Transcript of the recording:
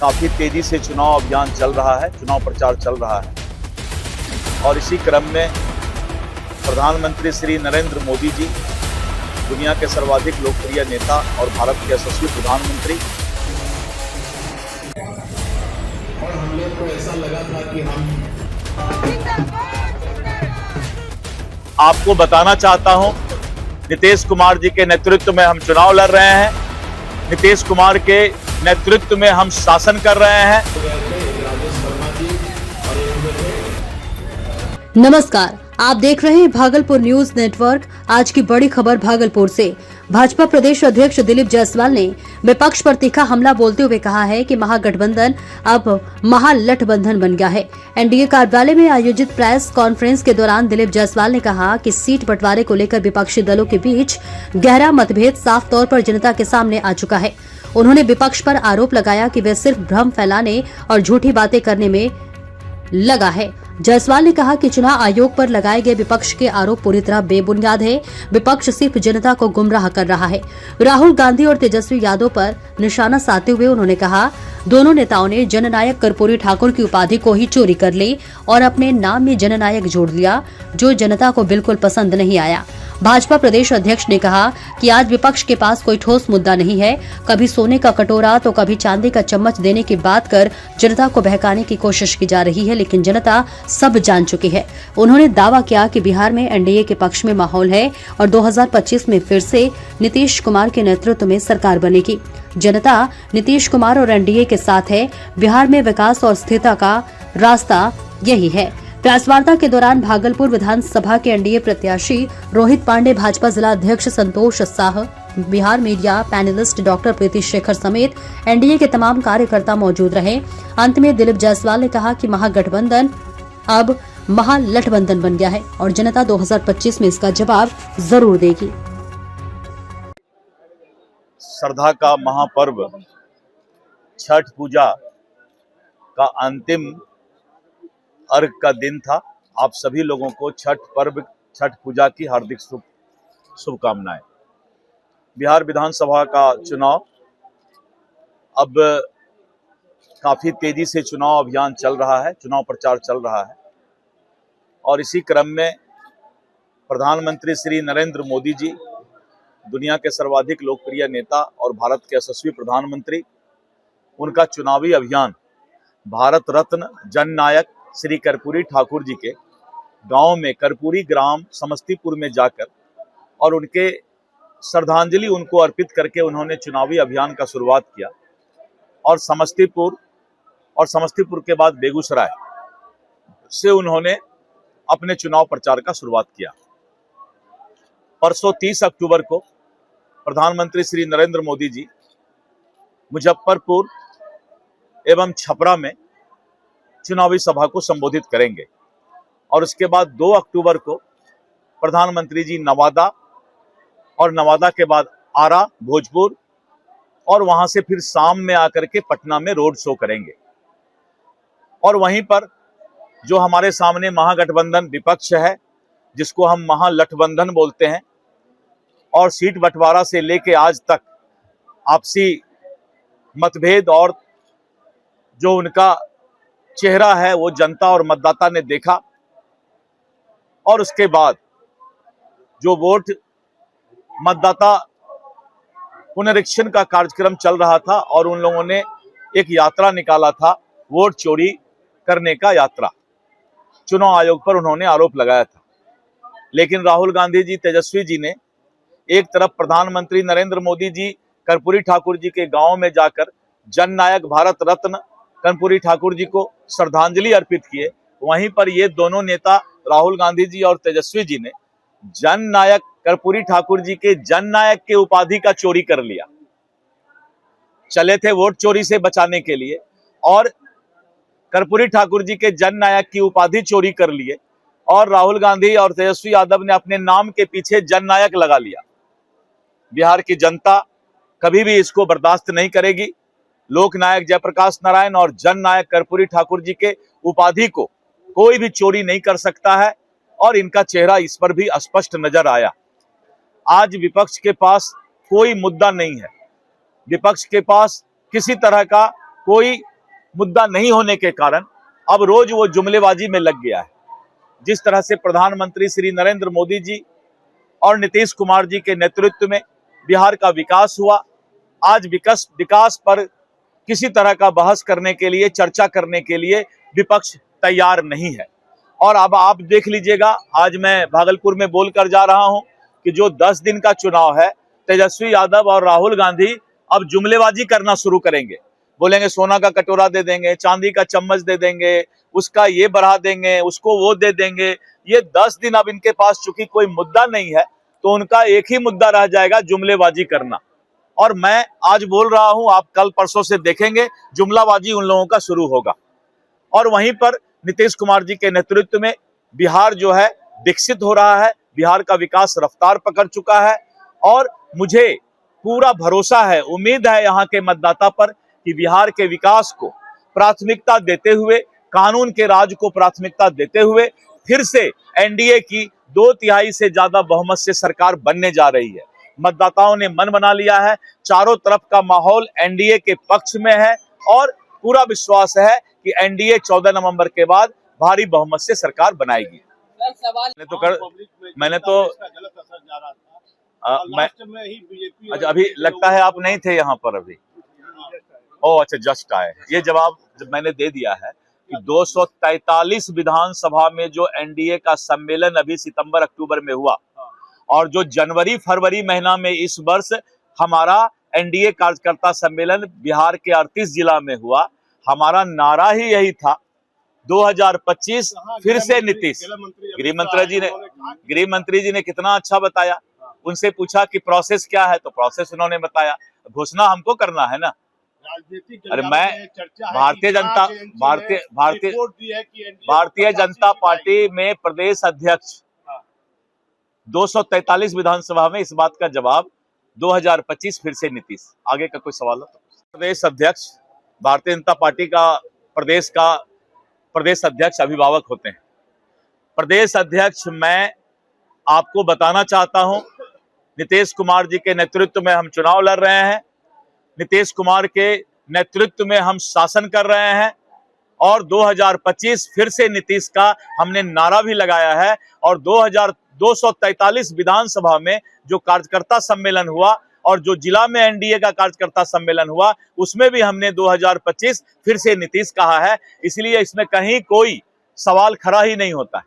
काफ़ी तेज़ी से चुनाव अभियान चल रहा है, चुनाव प्रचार चल रहा है और इसी क्रम में प्रधानमंत्री श्री नरेंद्र मोदी जी, दुनिया के सर्वाधिक लोकप्रिय नेता और भारत के यशस्वी प्रधानमंत्री। और हम लोग को ऐसा लगा था कि हम आपको बताना चाहता हूं, नीतीश कुमार जी के नेतृत्व में हम चुनाव लड़ रहे हैं, नीतीश कुमार के नेतृत्व में हम शासन कर रहे हैं। नमस्कार, आप देख रहे हैं भागलपुर न्यूज नेटवर्क। आज की बड़ी खबर भागलपुर से। भाजपा प्रदेश अध्यक्ष दिलीप जायसवाल ने विपक्ष पर तीखा हमला बोलते हुए कहा है कि महागठबंधन अब महालठबंधन बन गया है। एनडीए कार्यालय में आयोजित प्रेस कॉन्फ्रेंस के दौरान दिलीप जायसवाल ने कहा कि सीट बंटवारे को लेकर विपक्षी दलों के बीच गहरा मतभेद साफ तौर पर जनता के सामने आ चुका है। उन्होंने विपक्ष पर आरोप लगाया कि वे सिर्फ भ्रम फैलाने और झूठी बातें करने में लगा है। जायसवाल ने कहा कि चुनाव आयोग पर लगाए गए विपक्ष के आरोप पूरी तरह बेबुनियाद है। विपक्ष सिर्फ जनता को गुमराह कर रहा है। राहुल गांधी और तेजस्वी यादव पर निशाना साधते हुए उन्होंने कहा, दोनों नेताओं ने जननायक कर्पूरी ठाकुर की उपाधि को ही चोरी कर ली और अपने नाम में जननायक जोड़ लिया, जो जनता को बिल्कुल पसंद नहीं आया। भाजपा प्रदेश अध्यक्ष ने कहा कि आज विपक्ष के पास कोई ठोस मुद्दा नहीं है। कभी सोने का कटोरा तो कभी चांदी का चम्मच देने की बात कर जनता को बहकाने की कोशिश की जा रही है, लेकिन जनता सब जान चुकी है। उन्होंने दावा किया कि बिहार में एनडीए के पक्ष में माहौल है और 2025 में फिर से नीतीश कुमार के नेतृत्व में सरकार बनेगी। जनता नीतीश कुमार और एनडीए के साथ है। बिहार में विकास और स्थिरता का रास्ता यही है। प्रेस वार्ता के दौरान भागलपुर विधानसभा के एनडीए प्रत्याशी रोहित पांडे, भाजपा जिला अध्यक्ष Santosh Sah, Bihar media panelist doctor Preeti Shekhar समेत एनडीए के तमाम कार्यकर्ता मौजूद रहे। अंत में दिलीप जायसवाल ने कहा कि महागठबंधन अब महालठबंधन बन गया है और जनता 2025 में इसका जवाब जरूर देगी। श्रद्धा का महापर्व छठ पूजा का अंतिम अर्घ का दिन था। आप सभी लोगों को छठ पर्व, छठ पूजा की हार्दिक शुभकामनाएं। बिहार विधानसभा का चुनाव अब काफी तेजी से चुनाव अभियान चल रहा है, चुनाव प्रचार चल रहा है और इसी क्रम में प्रधानमंत्री श्री नरेंद्र मोदी जी, दुनिया के सर्वाधिक लोकप्रिय नेता और भारत के यशस्वी प्रधानमंत्री, उनका चुनावी अभियान भारत रत्न जननायक श्री कर्पूरी ठाकुर जी के गांव में कर्पूरी ग्राम समस्तीपुर में जाकर और उनके श्रद्धांजलि उनको अर्पित करके उन्होंने चुनावी अभियान का शुरुआत किया और समस्तीपुर के बाद बेगूसराय से उन्होंने अपने चुनाव प्रचार का शुरुआत किया। परसों 30 अक्टूबर को प्रधानमंत्री श्री नरेंद्र मोदी जी मुजफ्फरपुर एवं छपरा में चुनावी सभा को संबोधित करेंगे और उसके बाद 2 अक्टूबर को प्रधानमंत्री जी नवादा और नवादा के बाद आरा, भोजपुर और वहां से फिर शाम में आकर के पटना में रोड शो करेंगे। और वहीं पर जो हमारे सामने महागठबंधन विपक्ष है, जिसको हम महालठबंधन बोलते हैं, और सीट बंटवारा से लेके आज तक आपसी मतभेद और जो उनका चेहरा है वो जनता और मतदाता ने देखा और उसके बाद जो वोट मतदाता पुनरीक्षण का कार्यक्रम चल रहा था और उन लोगों ने एक यात्रा निकाला था, वोट चोरी करने का यात्रा, चुनाव आयोग पर उन्होंने आरोप लगाया था। लेकिन राहुल गांधी जी, तेजस्वी जी ने एक तरफ प्रधानमंत्री नरेंद्र मोदी जी कर्पूरी ठाकुर जी के गांव में जाकर जननायक भारत रत्न कर्पूरी ठाकुर जी को श्रद्धांजलि अर्पित किए, वहीं पर ये दोनों नेता राहुल गांधी जी और तेजस्वी जी ने जननायक कर्पूरी ठाकुर जी के जननायक के उपाधि का चोरी कर लिया। चले थे वोट चोरी से बचाने के लिए और कर्पूरी ठाकुर जी के जननायक की उपाधि चोरी कर लिए और राहुल गांधी और तेजस्वी यादव ने अपने नाम के पीछे जननायक लगा लिया। बिहार की जनता कभी भी इसको बर्दाश्त नहीं करेगी। लोकनायक जयप्रकाश नारायण और जननायक कर्पूरी ठाकुर जी के उपाधि को कोई भी चोरी नहीं कर सकता है और इनका चेहरा इस पर भी स्पष्ट नजर आया। आज विपक्ष के पास कोई मुद्दा नहीं है, विपक्ष के पास किसी तरह का कोई मुद्दा नहीं होने के कारण अब रोज वो जुमलेबाजी में लग गया है। जिस तरह से प्रधानमंत्री श्री नरेंद्र मोदी जी और नीतीश कुमार जी के नेतृत्व में बिहार का विकास हुआ, आज विकास पर किसी तरह का बहस करने के लिए, चर्चा करने के लिए विपक्ष तैयार नहीं है। और अब आप देख लीजिएगा, आज मैं भागलपुर में बोलकर जा रहा हूं कि जो 10 दिन का चुनाव है, तेजस्वी यादव और राहुल गांधी अब जुमलेबाजी करना शुरू करेंगे। बोलेंगे सोना का कटोरा दे देंगे, चांदी का चम्मच दे देंगे, उसका ये बढ़ा देंगे, उसको वो दे देंगे। ये 10 दिन अब इनके पास चूंकि कोई मुद्दा नहीं है, तो उनका एक ही मुद्दा रह जाएगा, जुमलेबाजी करना। और मैं आज बोल रहा हूं, आप कल परसों से देखेंगे जुमलाबाजी उन लोगों का शुरू होगा। और वहीं पर नीतीश कुमार जी के नेतृत्व में बिहार जो है विकसित हो रहा है, बिहार का विकास रफ्तार पकड़ चुका है। और मुझे पूरा भरोसा है, उम्मीद है यहाँ के मतदाता पर कि बिहार के विकास को प्राथमिकता देते हुए, कानून के राज को प्राथमिकता देते हुए फिर से एनडीए की 2/3 से ज्यादा बहुमत से सरकार बनने जा रही है। मतदाताओं ने मन बना लिया है, चारों तरफ का माहौल एनडीए के पक्ष में है और पूरा विश्वास है कि एनडीए 14 नवंबर के बाद भारी बहुमत से सरकार बनाएगी। मैंने तो अच्छा, अभी लगता है आप नहीं थे यहाँ पर अभी। ओ अच्छा, जस्ट आए। ये जवाब जब मैंने दे दिया है कि 243 विधानसभा में जो एनडीए का सम्मेलन अभी सितंबर अक्टूबर में हुआ और जो जनवरी फरवरी महीना में इस वर्ष हमारा एनडीए कार्यकर्ता सम्मेलन बिहार के 38 जिला में हुआ, हमारा नारा ही यही था, 2025 फिर से नीतीश। गृह मंत्री जी ने कितना अच्छा बताया। उनसे पूछा कि प्रोसेस क्या है, तो प्रोसेस उन्होंने बताया। घोषणा हमको करना है ना। अरे मैं भारतीय जनता पार्टी में प्रदेश अध्यक्ष 243 विधानसभा में इस बात का जवाब 2025 फिर से नीतीश। आगे का कोई सवाल हो? प्रदेश अध्यक्ष भारतीय जनता पार्टी का प्रदेश अध्यक्ष अभिभावक होते हैं। प्रदेश अध्यक्ष मैं आपको बताना चाहता हूं, नीतीश कुमार जी के नेतृत्व में हम चुनाव लड़ रहे हैं, नीतीश कुमार के नेतृत्व में हम शासन कर रहे हैं और 2025 फिर से नीतीश का हमने नारा भी लगाया है। और 243 विधानसभा में जो कार्यकर्ता सम्मेलन हुआ और जो जिला में एनडीए का कार्यकर्ता सम्मेलन हुआ, उसमें भी हमने 2025 फिर से नीतीश कहा है। इसलिए इसमें कहीं कोई सवाल खड़ा ही नहीं होता है।